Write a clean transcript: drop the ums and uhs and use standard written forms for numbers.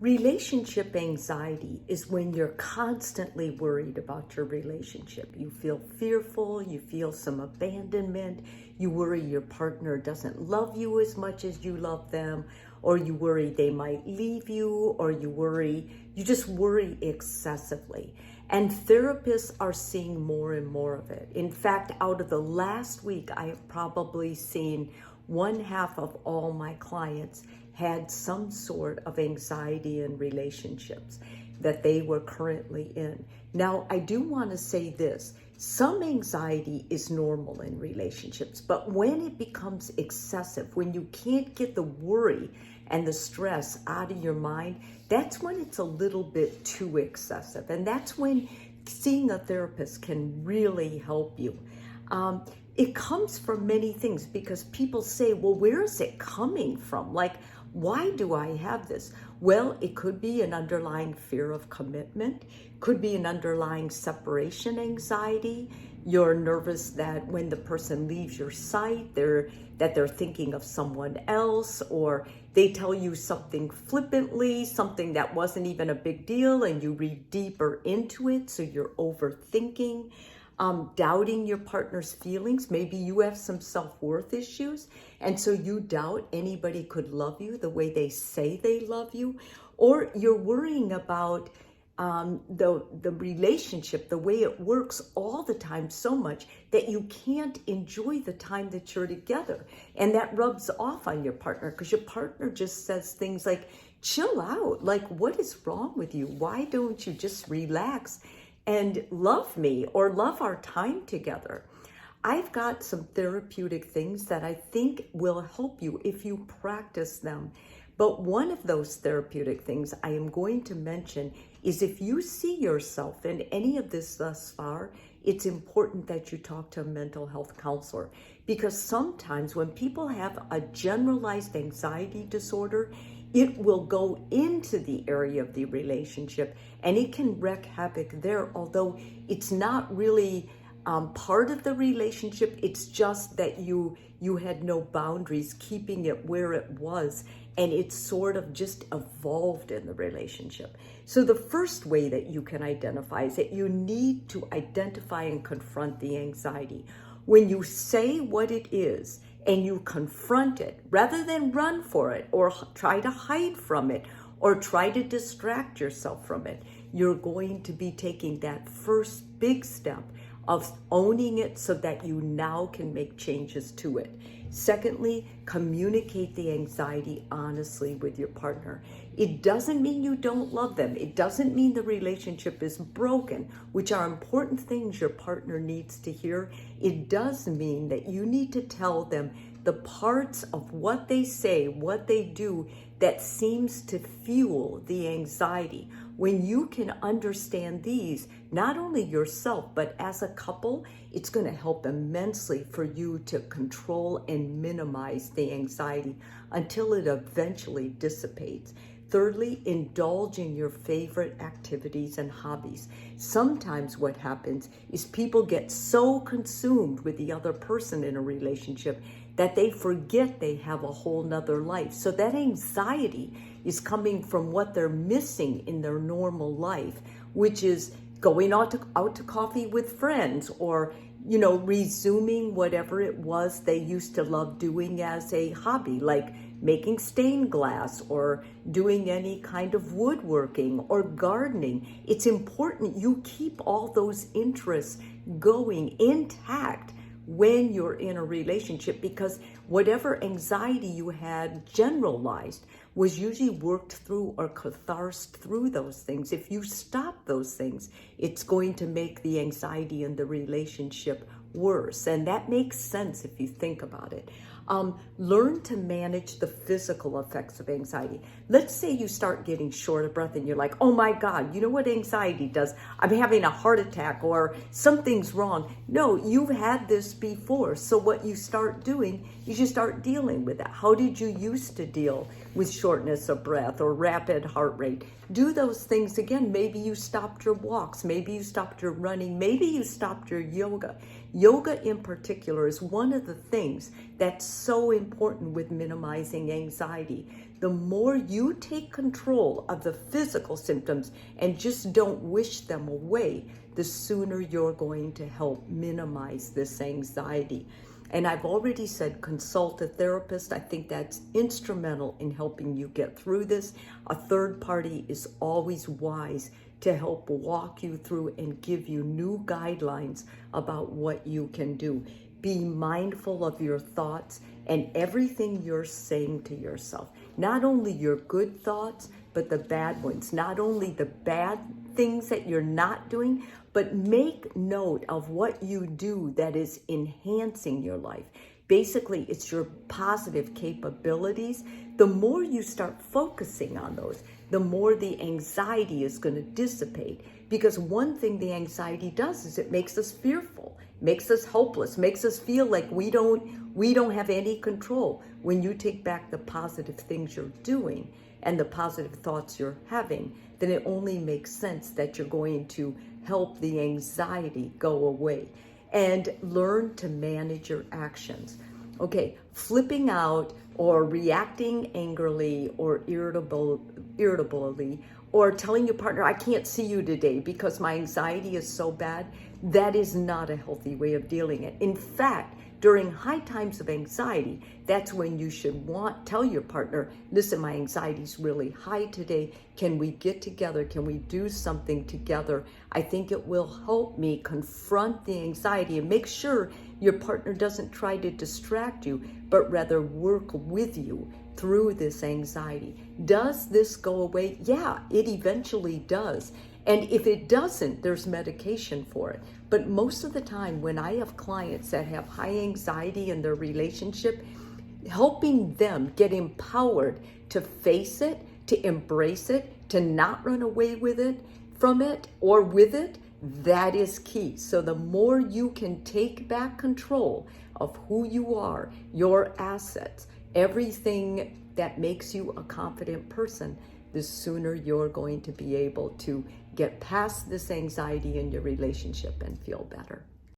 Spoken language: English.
Relationship anxiety is when you're constantly worried about your relationship. You feel fearful, you feel some abandonment, you worry your partner doesn't love you as much as you love them, or you worry they might leave you, or you just worry excessively. And therapists are seeing more and more of it. In fact, out of the last week, I have probably seen one half of all my clients had some sort of anxiety in relationships that they were currently in. Now, I do want to say this. Some anxiety is normal in relationships, but when it becomes excessive, when you can't get the worry and the stress out of your mind, that's when it's a little bit too excessive. And that's when seeing a therapist can really help you. It comes from many things because people say, well, where is it coming from? Like, why do I have this? Well, it could be an underlying fear of commitment, could be an underlying separation anxiety. You're nervous that when the person leaves your sight, they're thinking of someone else, or they tell you something flippantly, something that wasn't even a big deal, and you read deeper into it, so you're overthinking. Doubting your partner's feelings. Maybe you have some self-worth issues, and so you doubt anybody could love you the way they say they love you, or you're worrying about the relationship, the way it works all the time so much that you can't enjoy the time that you're together. And that rubs off on your partner because your partner just says things like, chill out, like, what is wrong with you? Why don't you just relax and love me or love our time together? I've got some therapeutic things that I think will help you if you practice them. But one of those therapeutic things I am going to mention is if you see yourself in any of this thus far, it's important that you talk to a mental health counselor, because sometimes when people have a generalized anxiety disorder, it will go into the area of the relationship and it can wreak havoc there, although it's not really part of the relationship. It's just that you had no boundaries keeping it where it was, and it sort of just evolved in the relationship. So the first way that you can identify is that you need to identify and confront the anxiety. When you say what it is and you confront it, rather than run for it or try to hide from it or try to distract yourself from it, you're going to be taking that first big step of owning it so that you now can make changes to it. Secondly, communicate the anxiety honestly with your partner. It doesn't mean you don't love them. It doesn't mean the relationship is broken, which are important things your partner needs to hear. It does mean that you need to tell them the parts of what they say, what they do that seems to fuel the anxiety. When you can understand these, not only yourself, but as a couple, it's going to help immensely for you to control and minimize the anxiety until it eventually dissipates. Thirdly, indulge in your favorite activities and hobbies. Sometimes what happens is people get so consumed with the other person in a relationship that they forget they have a whole nother life. So that anxiety is coming from what they're missing in their normal life, which is going out to coffee with friends, or resuming whatever it was they used to love doing as a hobby, like making stained glass or doing any kind of woodworking or gardening. It's important you keep all those interests going intact when you're in a relationship, because whatever anxiety you had generalized was usually worked through or catharsed through those things. If you stop those things, it's going to make the anxiety in the relationship worse. And that makes sense if you think about it. Learn to manage the physical effects of anxiety. Let's say you start getting short of breath and you're like, oh my God, you know what anxiety does? I'm having a heart attack or something's wrong. No, you've had this before. So what you start doing is you start dealing with that. How did you used to deal with shortness of breath or rapid heart rate? Do those things again. Maybe you stopped your walks. Maybe you stopped your running. Maybe you stopped your yoga. Yoga in particular is one of the things that's so important with minimizing anxiety. the more you take control of the physical symptoms and just don't wish them away, the sooner you're going to help minimize this anxiety. And I've already said consult a therapist. I think that's instrumental in helping you get through this. A third party is always wise to help walk you through and give you new guidelines about what you can do. Be mindful of your thoughts and everything you're saying to yourself. Not only your good thoughts, but the bad ones. Not only the bad things that you're not doing, but make note of what you do that is enhancing your life. Basically, it's your positive capabilities. The more you start focusing on those, the more the anxiety is going to dissipate. Because one thing the anxiety does is it makes us fearful, makes us hopeless, makes us feel like we don't have any control. When you take back the positive things you're doing and the positive thoughts you're having, then it only makes sense that you're going to help the anxiety go away. And learn to manage your actions. Okay, flipping out or reacting angrily or irritably, or telling your partner, I can't see you today because my anxiety is so bad, that is not a healthy way of dealing it. In fact, during high times of anxiety, that's when you should tell your partner, listen, my anxiety's really high today. Can we get together? Can we do something together? I think it will help me confront the anxiety, and make sure your partner doesn't try to distract you, but rather work with you through this anxiety. Does this go away? Yeah, it eventually does. And if it doesn't, there's medication for it. But most of the time, when I have clients that have high anxiety in their relationship, helping them get empowered to face it, to embrace it, to not run away with it, from it, or with it, that is key. So the more you can take back control of who you are, your assets, everything that makes you a confident person, the sooner you're going to be able to get past this anxiety in your relationship and feel better.